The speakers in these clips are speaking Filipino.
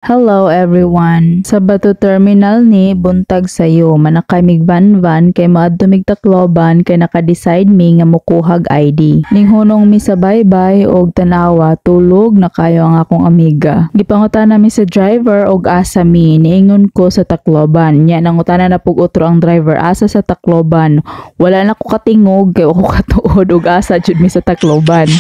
Hello everyone! Sa Bato Terminal ni buntag sayo, manakay mig van kay maadto mig Tacloban kay naka-decide mi nga mukuhag ID. Ning hunong mi sa baybay og tanawa tulog na kayo ang akong amiga. Gipangutana mi sa driver og asa mi, niingon ko sa Tacloban. Nya nangutana na pug utro ang driver asa sa Tacloban. Wala na ko katingog kay ako katuod og asa jud mi sa Tacloban.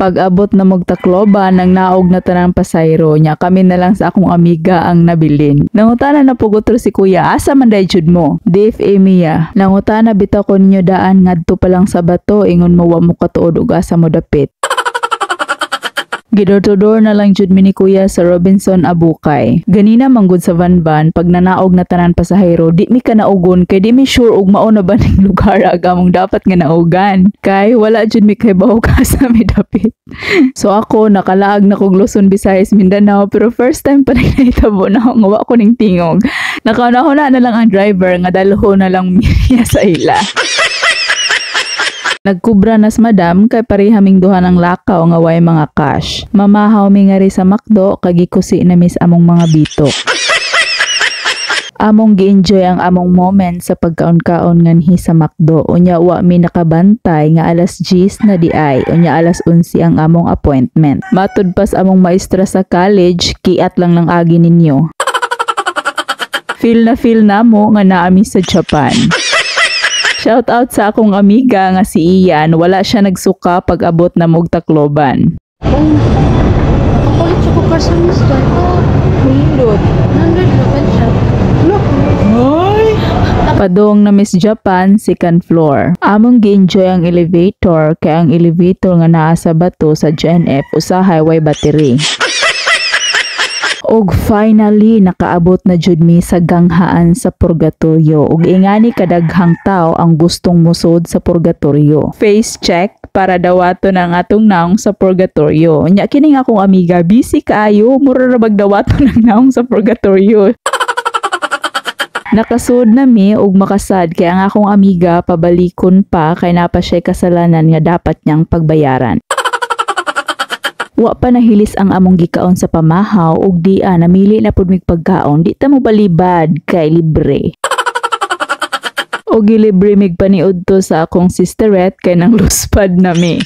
Pag-abot na Tacloban nang naog na tanang pasayro niya, kami na lang sa akong amiga ang nabilin. Nangutana na pugotro si kuya, asa man day jud mo? Dave Emiya. Nangutana bitaw ko ninyo daan ngadto pa lang sa Bato, ingon mo wa mo katuod og asa mo dapit. Gidor-to-door na lang jud mi ni kuya sa Robinson Abukay. Ganina manggod sa van pag nanaog na tanan pasahero, di mi ka naugon kay di mi sure og mao na ba ning lugar agamong dapat nga naugan. Kay wala jud mi kay bawo ka sa mi dapit. So ako nakalaag na kog Luzon, Visayas, Mindanao pero first time pa rin nahitabo na nga wa ko ning tingog. Nakauna na lang ang driver nga dalho na lang miya sa ila. Nagkubra nas madam kay parehaming duha ng lakaw nga way mga cash. Mamahaw mi nga ri sa McDo kag gikusi na mis among mga bitok. Among gi-enjoy ang among moment sa pagkaon-kaon nganhi sa McDo. Unya wa mi nakabantay nga alas 10 na di ay. Unya alas 11 ang among appointment. Matud pas among maestra sa college, kiat lang agi ninyo. Feel na mo nga naami sa Japan. Shout out sa akong amiga nga si Ian, wala siya nagsuka pag abot na Tacloban. Nakakulit siya ko ka sa mister ko. Hilot. Nandun siya. Look. Padong na Miss Japan, second floor. Among gi-enjoy ang elevator kay ang elevator nga naa sa Bato sa GNF usahay way battery. Og finally nakaabot na jud mi sa ganghaan sa purgatorio ug ingani kadaghang tao ang gustong musod sa purgatorio. Face check para dawaton ang atong naong sa purgatorio. Nya kining akong amiga busy kaayo mura ra magdawaton ang naong sa purgatorio. Nakasud na mi og makasad kay ang akong amiga pabalikon pa kay napa siya kasalanan nga dapat niyang pagbayaran. Wa pa nahilis ang among gikaon sa pamahaw ug di namili na pud mig pagkaon, di ta mo balibad kay libre. Og gilibre mig paniudto sa akong sisterette kay nang luspad na mi.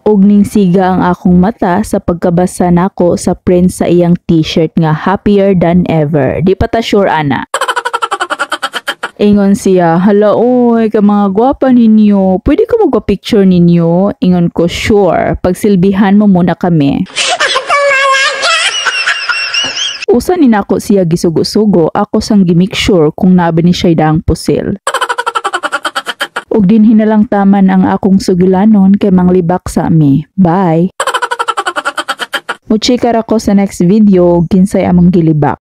Og ning siga ang akong mata sa pagkabasa nako sa print sa iyang t-shirt nga happier than ever. Di pa ta sure ana. Ingon siya, hala oy, ka mga gwapa ninyo, pwede ko magpa-picture ninyo? Ingon ko, sure, pagsilbihan mo muna kami. Usa ni nako siya gisugo-sugo, ako sang gimik sure kung nabi ni siya daang pusil. Og din hinalang taman ang akong sugilanon kay manglibak sa ami. Bye! Muchikar ako sa next video, ginsay among gilibak.